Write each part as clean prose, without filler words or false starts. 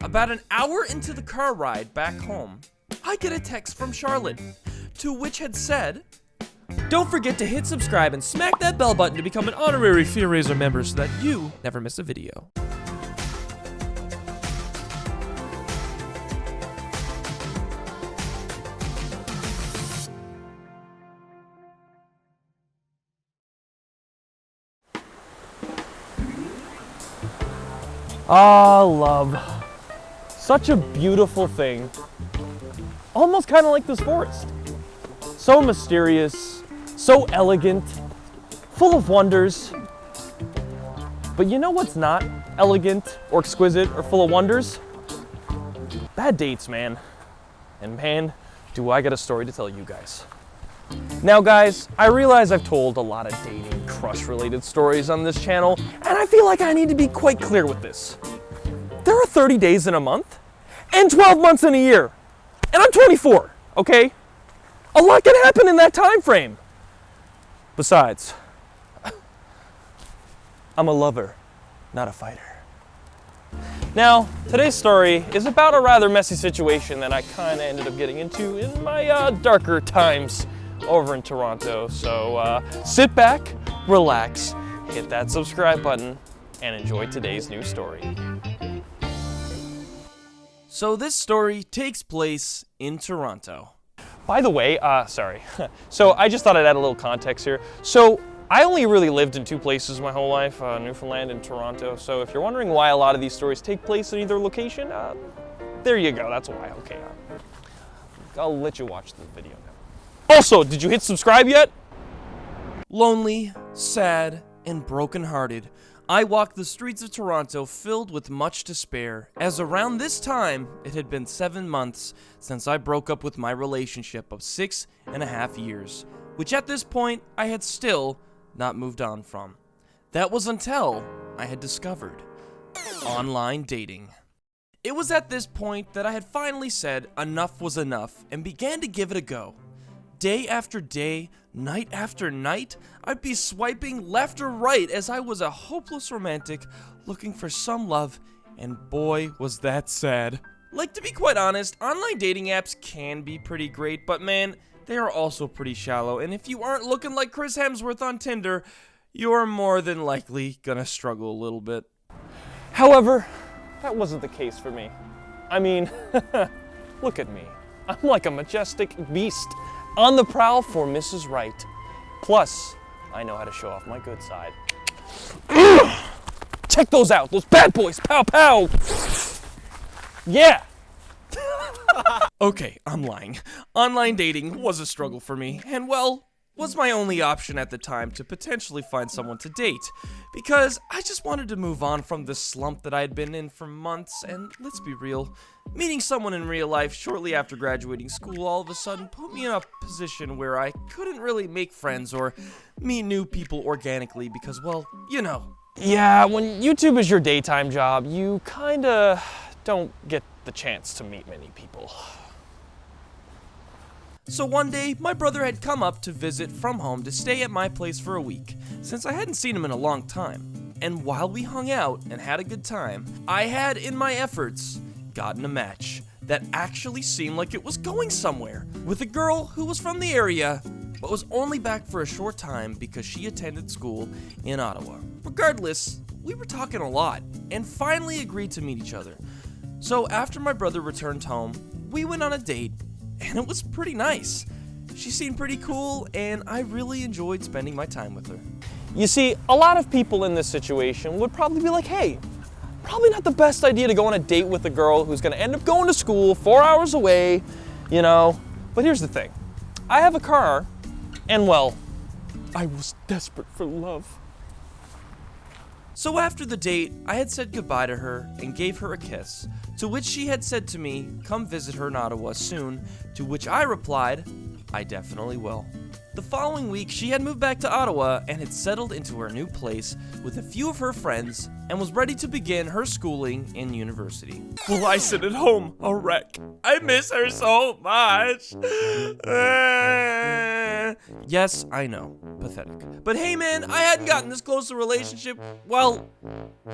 About an hour into the car ride back home, I get a text from Charlotte, to which had said, "Don't forget to hit subscribe and smack that bell button to become an honorary Fear Razor member so that you never miss a video." Ah, love. Such a beautiful thing. Almost kind of like this forest. So mysterious, so elegant, full of wonders. But you know what's not elegant or exquisite or full of wonders? Bad dates, man. And man, do I got a story to tell you guys. Now guys, I realize I've told a lot of dating, crush-related stories on this channel, and I feel like I need to be quite clear with this. There are 30 days in a month, and 12 months in a year. And I'm 24, okay? A lot can happen in that time frame. Besides, I'm a lover, not a fighter. Now, today's story is about a rather messy situation that I kind of ended up getting into in my darker times over in Toronto. So sit back, relax, hit that subscribe button, and enjoy today's new story. So this story takes place in Toronto. By the way, sorry. So I just thought I'd add a little context here. So I only really lived in two places my whole life, Newfoundland and Toronto. So if you're wondering why a lot of these stories take place in either location, there you go, that's why, okay. I'll let you watch the video now. Also, did you hit subscribe yet? Lonely, sad, and brokenhearted, I walked the streets of Toronto filled with much despair, as around this time, it had been 7 months since I broke up with my relationship of 6.5 years, which at this point, I had still not moved on from. That was until I had discovered online dating. It was at this point that I had finally said enough was enough and began to give it a go. Day after day, night after night, I'd be swiping left or right as I was a hopeless romantic looking for some love, and boy was that sad. Like, to be quite honest, online dating apps can be pretty great, but man, they are also pretty shallow, and if you aren't looking like Chris Hemsworth on Tinder, you're more than likely gonna struggle a little bit. However, that wasn't the case for me. I mean, look at me. I'm like a majestic beast on the prowl for Mrs. Right. Plus, I know how to show off my good side. Check those out, those bad boys, pow pow. Yeah. Okay, I'm lying. Online dating was a struggle for me, and well, was my only option at the time to potentially find someone to date, because I just wanted to move on from the slump that I had been in for months, and let's be real, meeting someone in real life shortly after graduating school all of a sudden put me in a position where I couldn't really make friends or meet new people organically because, well, you know. Yeah, when YouTube is your daytime job, you kinda don't get the chance to meet many people. So one day, my brother had come up to visit from home to stay at my place for a week, since I hadn't seen him in a long time. And while we hung out and had a good time, I had, in my efforts, gotten a match that actually seemed like it was going somewhere, with a girl who was from the area, but was only back for a short time because she attended school in Ottawa. Regardless, we were talking a lot, and finally agreed to meet each other. So after my brother returned home, we went on a date, and it was pretty nice. She seemed pretty cool, and I really enjoyed spending my time with her. You see, a lot of people in this situation would probably be like, hey, probably not the best idea to go on a date with a girl who's gonna end up going to school 4 hours away, you know. But here's the thing. I have a car, and well, I was desperate for love. So after the date, I had said goodbye to her and gave her a kiss, to which she had said to me, come visit her in Ottawa soon, to which I replied, I definitely will. The following week, she had moved back to Ottawa and had settled into her new place with a few of her friends and was ready to begin her schooling in university. Well, I sit at home, a wreck. I miss her so much. Yes, I know. Pathetic. But hey man, I hadn't gotten this close to a relationship, well,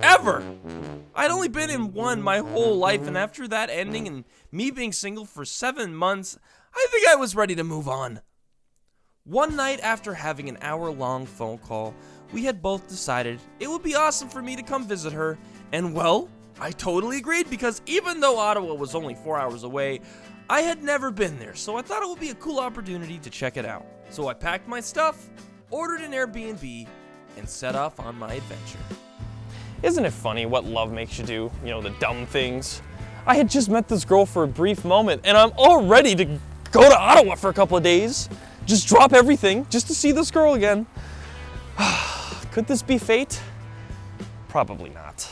ever. I'd only been in one my whole life, and after that ending and me being single for 7 months, I think I was ready to move on. One night after having an hour-long phone call, we had both decided it would be awesome for me to come visit her, and well, I totally agreed because even though Ottawa was only 4 hours away, I had never been there, so I thought it would be a cool opportunity to check it out. So I packed my stuff, ordered an Airbnb, and set off on my adventure. Isn't it funny what love makes you do? You know, the dumb things. I had just met this girl for a brief moment, and I'm all ready to go to Ottawa for a couple of days. Just drop everything just to see this girl again. Could this be fate? Probably not.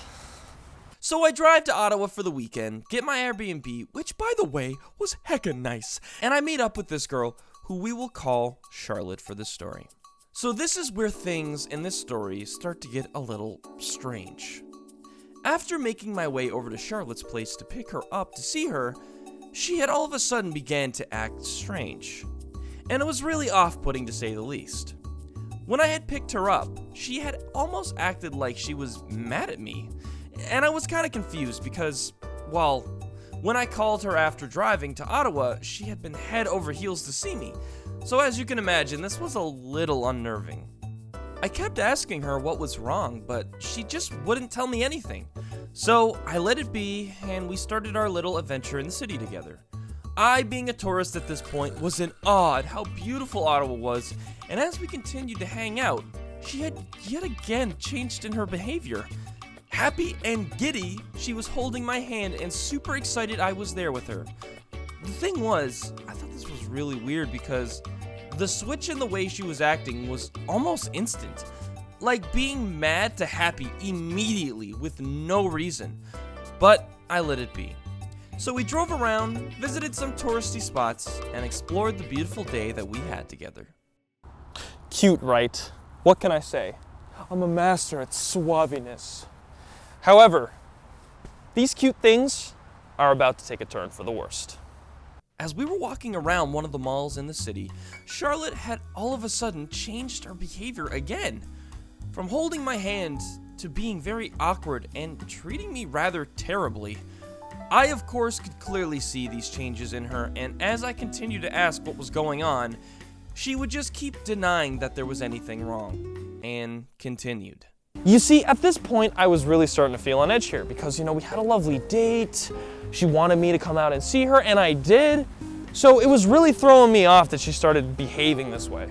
So I drive to Ottawa for the weekend, get my Airbnb, which by the way was hecka nice, and I meet up with this girl who we will call Charlotte for this story. So this is where things in this story start to get a little strange. After making my way over to Charlotte's place to pick her up to see her, she had all of a sudden began to act strange. And it was really off-putting to say the least. When I had picked her up, she had almost acted like she was mad at me. And I was kind of confused because, well, when I called her after driving to Ottawa, she had been head over heels to see me. So as you can imagine, this was a little unnerving. I kept asking her what was wrong, but she just wouldn't tell me anything. So I let it be, and we started our little adventure in the city together. I, being a tourist at this point, was in awe at how beautiful Ottawa was, and as we continued to hang out, she had yet again changed in her behavior. Happy and giddy, she was holding my hand and super excited I was there with her. The thing was, I thought this was really weird because the switch in the way she was acting was almost instant. Like being mad to happy immediately with no reason. But I let it be. So we drove around, visited some touristy spots, and explored the beautiful day that we had together. Cute, right? What can I say? I'm a master at suaviness. However, these cute things are about to take a turn for the worst. As we were walking around one of the malls in the city, Charlotte had all of a sudden changed her behavior again. From holding my hand to being very awkward and treating me rather terribly. I, of course, could clearly see these changes in her, and as I continued to ask what was going on, she would just keep denying that there was anything wrong, and continued. You see, at this point, I was really starting to feel on edge here because, we had a lovely date. She wanted me to come out and see her, and I did. So it was really throwing me off that she started behaving this way.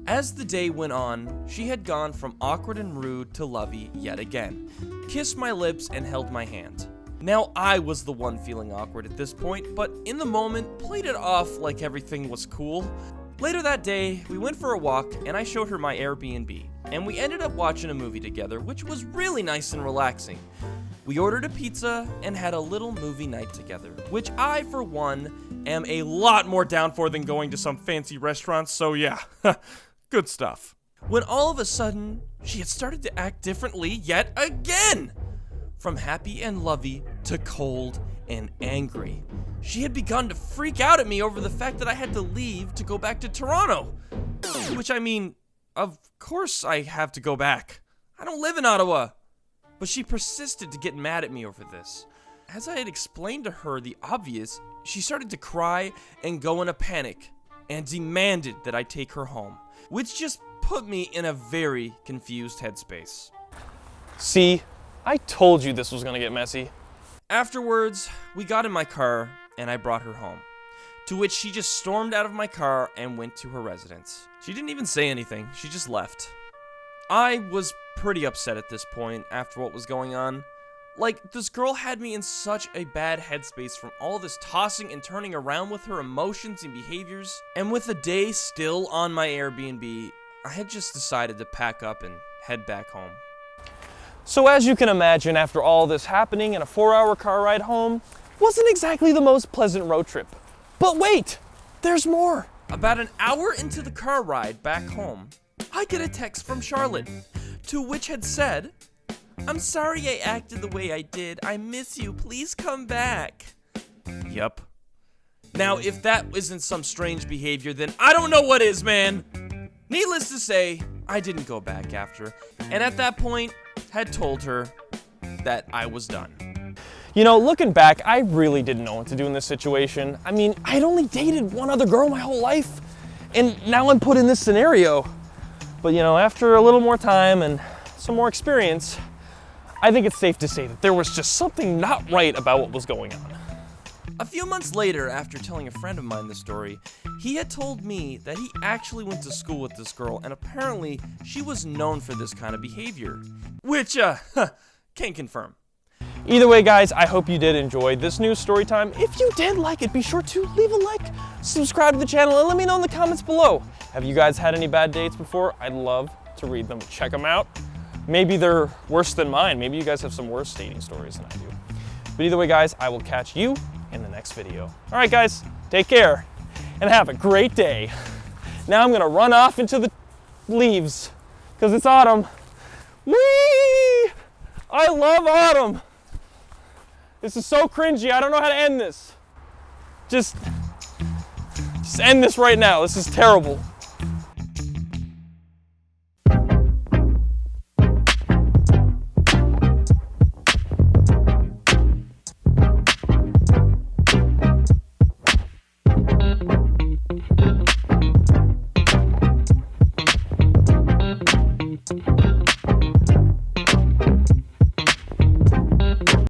As the day went on, she had gone from awkward and rude to lovey yet again, kissed my lips and held my hand. Now I was the one feeling awkward at this point, but in the moment, played it off like everything was cool. Later that day, we went for a walk and I showed her my Airbnb, and we ended up watching a movie together, which was really nice and relaxing. We ordered a pizza and had a little movie night together, which I, for one, am a lot more down for than going to some fancy restaurants, so yeah, good stuff. When all of a sudden, she had started to act differently yet again! From happy and lovey to cold and angry. She had begun to freak out at me over the fact that I had to leave to go back to Toronto. Which, I mean, of course I have to go back. I don't live in Ottawa. But she persisted to get mad at me over this. As I had explained to her the obvious, she started to cry and go in a panic and demanded that I take her home, which just put me in a very confused headspace. See, I told you this was gonna get messy. Afterwards, we got in my car and I brought her home, to which she just stormed out of my car and went to her residence. She didn't even say anything, she just left. I was pretty upset at this point after what was going on. Like, this girl had me in such a bad headspace from all this tossing and turning around with her emotions and behaviors, and with the day still on my Airbnb, I had just decided to pack up and head back home. So as you can imagine, after all this happening and a 4-hour car ride home, wasn't exactly the most pleasant road trip. But wait, there's more. About an hour into the car ride back home, I get a text from Charlotte, to which had said, "I'm sorry I acted the way I did. I miss you. Please come back." Yep. Now, if that isn't some strange behavior, then I don't know what is, man. Needless to say, I didn't go back after, and at that point, had told her that I was done. You know, looking back, I really didn't know what to do in this situation. I mean, I'd only dated one other girl my whole life, and now I'm put in this scenario. But you know, after a little more time and some more experience, I think it's safe to say that there was just something not right about what was going on. A few months later, after telling a friend of mine the story, he had told me that he actually went to school with this girl, and apparently she was known for this kind of behavior. Which, can confirm. Either way, guys, I hope you did enjoy this news story time. If you did like it, be sure to leave a like, subscribe to the channel, and let me know in the comments below. Have you guys had any bad dates before? I'd love to read them. Check them out. Maybe they're worse than mine. Maybe you guys have some worse dating stories than I do. But either way, guys, I will catch you in the next video. All right, guys, take care and have a great day. Now I'm gonna run off into the leaves because it's autumn. Whee! I love autumn. This is so cringy. I don't know how to end this. Just end this right now. This is terrible.